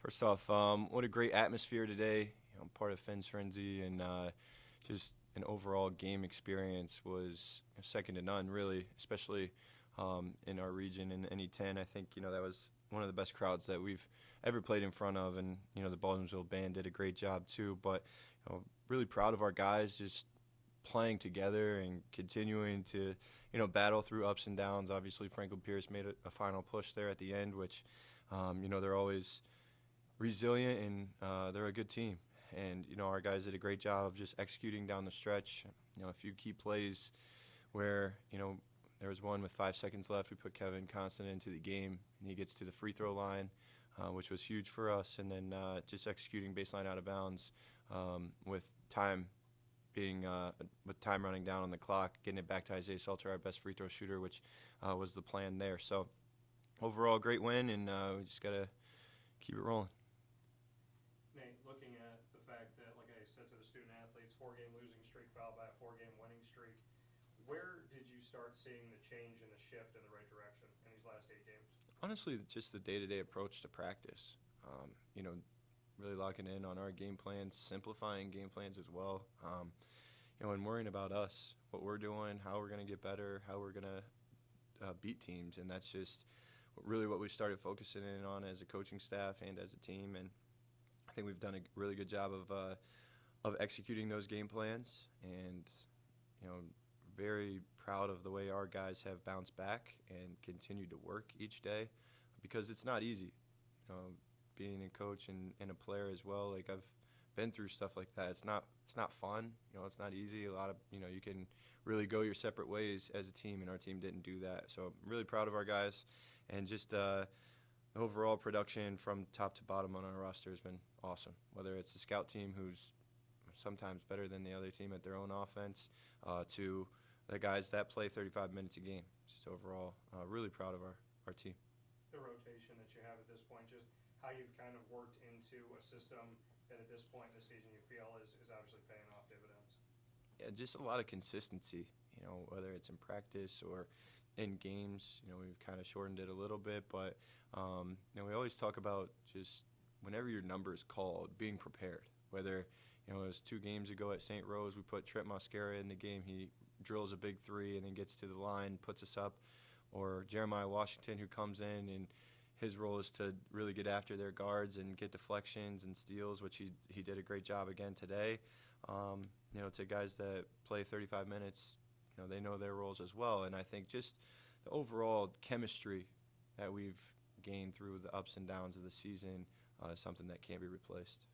First off, what a great atmosphere today. I'm part of Finn's Frenzy, and just an overall game experience was second to none, really, especially in our region in the NE10. I think that was one of the best crowds that we've ever played in front of, and the Baldwinsville band did a great job too. But really proud of our guys just playing together and continuing to battle through ups and downs. Obviously, Franklin Pierce made a final push there at the end, which they're always resilient, and they're a good team. And our guys did a great job of just executing down the stretch. A few key plays where there was one with 5 seconds left. We put Kevin Constant into the game, and he gets to the free throw line, which was huge for us. And then just executing baseline out of bounds with time running down on the clock, getting it back to Isaiah Salter, our best free throw shooter, which was the plan there. So overall, great win, and we just gotta keep it rolling. Nate, looking at the fact that, like I said to the student athletes, 4-game losing streak followed by a 4-game winning streak, where did you start seeing the change and the shift in the right direction in these last 8 games? Honestly, just the day-to-day approach to practice. Really locking in on our game plans, simplifying game plans as well, and worrying about us, what we're doing, how we're going to get better, how we're going to beat teams. And that's just really what we started focusing in on as a coaching staff and as a team. And I think we've done a really good job of executing those game plans, and very proud of the way our guys have bounced back and continued to work each day, because it's not easy. Being a coach and a player as well, like I've been through stuff like that. It's not fun. It's not easy. A lot of you can really go your separate ways as a team, and our team didn't do that. So I'm really proud of our guys, and just overall production from top to bottom on our roster has been awesome. Whether it's the scout team, who's sometimes better than the other team at their own offense, to the guys that play 35 minutes a game. Just overall, really proud of our team. The rotation that you have at this point, just how you've kind of worked into a system that at this point in the season you feel is obviously paying off dividends. Yeah, just a lot of consistency, whether it's in practice or in games. We've kind of shortened it a little bit, but we always talk about just whenever your number is called, being prepared. Whether it was 2 games ago at St. Rose, we put Trent Mosquera in the game. He drills a big 3 and then gets to the line, puts us up. Or Jeremiah Washington, who comes in, and his role is to really get after their guards and get deflections and steals, which he did a great job again today. To guys that play 35 minutes, they know their roles as well. And I think just the overall chemistry that we've gained through the ups and downs of the season is something that can't be replaced.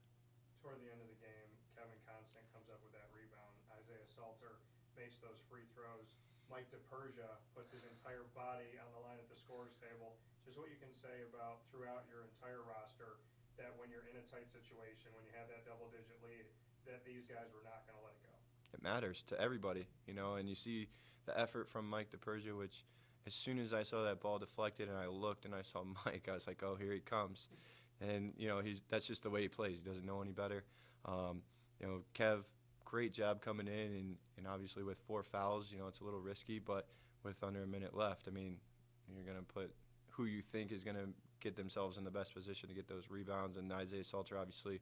Toward the end of the game, Kevin Constant comes up with that rebound. Isaiah Salter makes those free throws. Mike DePersia puts his entire body on the line at the scorer's table. Just what you can say about throughout your entire roster, that when you're in a tight situation, when you have that double-digit lead, that these guys were not going to let it go. It matters to everybody, and you see the effort from Mike DePersia, which as soon as I saw that ball deflected and I looked and I saw Mike, I was like, oh, here he comes. And, that's just the way he plays. He doesn't know any better. Kev, great job coming in, and obviously with 4 fouls, it's a little risky, but with under a minute left, you're going to put who you think is going to get themselves in the best position to get those rebounds, and Isaiah Salter obviously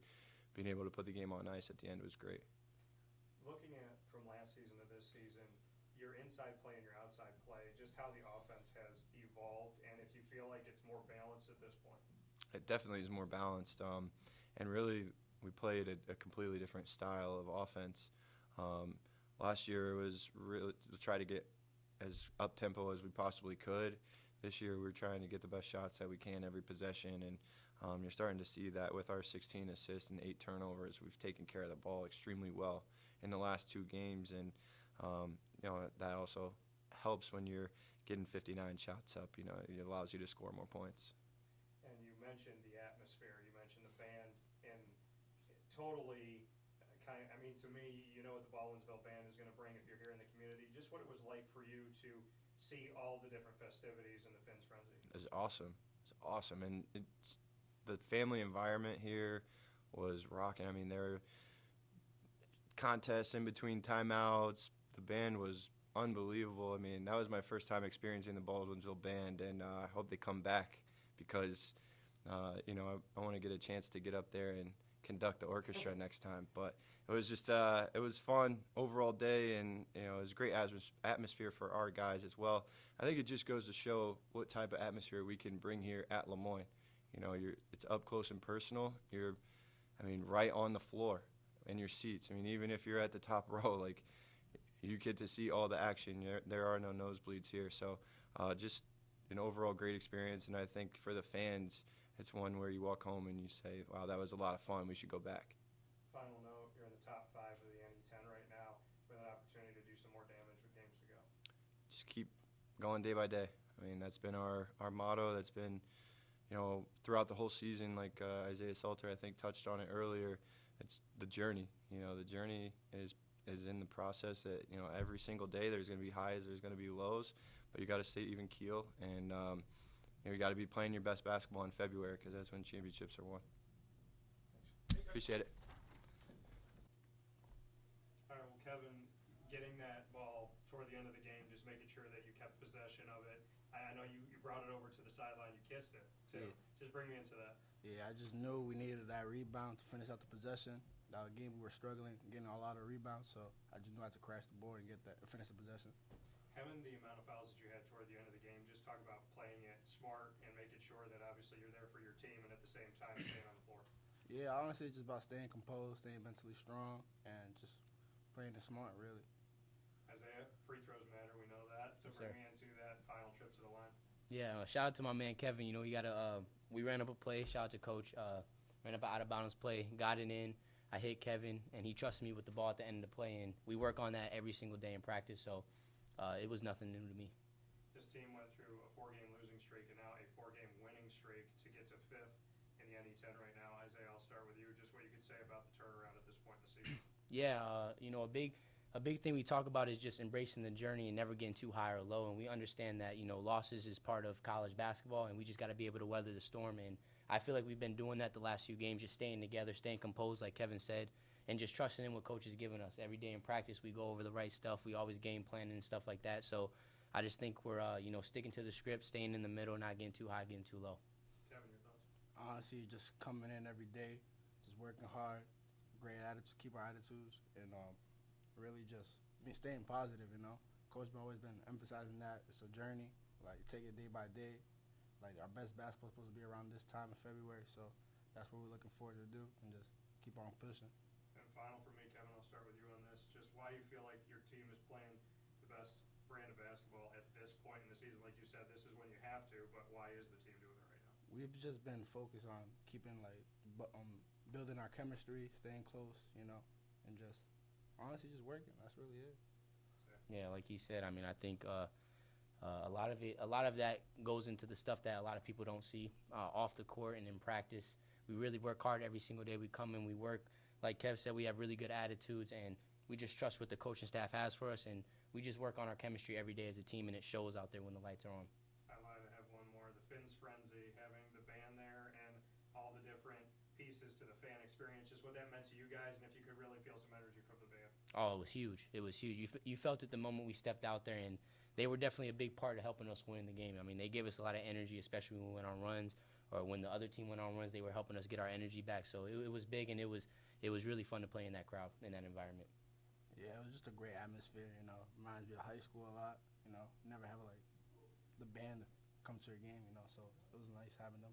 being able to put the game on ice at the end was great. Looking at from last season to this season, your inside play and your outside play, just how the offense has evolved, and if you feel like it's more balanced at this point. It definitely is more balanced, and really we played a completely different style of offense. Last year it was really to try to get as up-tempo as we possibly could. This year we're trying to get the best shots that we can every possession, and you're starting to see that with our 16 assists and 8 turnovers. We've taken care of the ball extremely well in the last 2 games, and that also helps when you're getting 59 shots up. It allows you to score more points. And you mentioned the atmosphere, you mentioned the band, and totally to me, what the Baldwinsville band is going to bring if you're here in the community, just what it was like for you to see all the different festivities in the Finn's Frenzy. It's awesome. It's awesome. And the family environment here was rocking. There were contests in between timeouts. The band was unbelievable. That was my first time experiencing the Baldwinsville band, and I hope they come back, because I want to get a chance to get up there and conduct the orchestra next time. But it was just it was fun overall day, and it was a great atmosphere for our guys as well. I think it just goes to show what type of atmosphere we can bring here at Lemoyne. It's up close and personal. You're, right on the floor in your seats. Even if you're at the top row, like, you get to see all the action. There are no nosebleeds here. So just an overall great experience, and I think for the fans, it's one where you walk home and you say, wow, that was a lot of fun. We should go back. Final note, you're in the top 5 of the NE10 right now with an opportunity to do some more damage with games to go. Just keep going day by day. That's been our motto. That's been, throughout the whole season, like Isaiah Salter, I think, touched on it earlier. It's the journey. The journey is in the process that, every single day there's going to be highs, there's going to be lows, but you got to stay even keel, and you got to be playing your best basketball in February, because that's when championships are won. Appreciate it. All right, well, Kevin, getting that ball toward the end of the game, just making sure that you kept possession of it. I know you brought it over to the sideline, you kissed it, too. Yeah. Just bring me into that. Yeah, I just knew we needed that rebound to finish out the possession. That game we were struggling, getting a lot of rebounds, so I just knew I had to crash the board and finish the possession. Having the amount of fouls that you had toward the end of the game, just talk about playing it smart and making sure that obviously you're there for your team and at the same time staying on the floor. Yeah, honestly, it's just about staying composed, staying mentally strong, and just playing it smart, really. Isaiah, free throws matter, we know that. So Yes, bring sir. me into that final trip to the line. Yeah, shout out to my man Kevin. We ran up a play. Shout out to Coach. Ran up an out of bounds play, got it in. I hit Kevin, and he trusted me with the ball at the end of the play, and we work on that every single day in practice. So it was nothing new to me. This team went through a 4-game losing streak and now a 4-game winning streak to get to 5th in the NE10 right now. Isaiah, I'll start with you. Just what you could say about the turnaround at this point in the season. Yeah, a big thing we talk about is just embracing the journey and never getting too high or low. And we understand that losses is part of college basketball, and we just got to be able to weather the storm. And I feel like we've been doing that the last few games, just staying together, staying composed, like Kevin said, and just trusting in what coach is giving us. Every day in practice, we go over the right stuff. We always game planning and stuff like that. So I just think we're sticking to the script, staying in the middle, not getting too high, getting too low. Kevin, your thoughts? Honestly, just coming in every day, just working hard, great attitudes, keep our attitudes, and really just staying positive, Coach always been emphasizing that. It's a journey. Like, take it day by day. Like, our best basketball is supposed to be around this time in February, so that's what we're looking forward to do, and just keep on pushing. And final for me, Kevin, I'll start with you on this. Just why you feel like your team is playing the best brand of basketball at this point in the season. Like you said, this is when you have to, but why is the team doing it right now? We've just been focused on keeping, building our chemistry, staying close, and just honestly just working. That's really it. Yeah, like he said, I think a lot of that goes into the stuff that a lot of people don't see off the court and in practice. We really work hard every single day. We come and we work. Like Kev said, we have really good attitudes, and we just trust what the coaching staff has for us, and we just work on our chemistry every day as a team, and it shows out there when the lights are on. I lied, I have one more. The Finn's Frenzy, having the band there and all the different pieces to the fan experience, just what that meant to you guys, and if you could really feel some energy from the band. Oh, it was huge. It was huge. You felt it the moment we stepped out there, and they were definitely a big part of helping us win the game. They gave us a lot of energy, especially when we went on runs, or when the other team went on runs, they were helping us get our energy back. So it was big, and it was really fun to play in that crowd, in that environment. Yeah, it was just a great atmosphere, Reminds me of high school a lot, Never have, the band come to a game, so it was nice having them.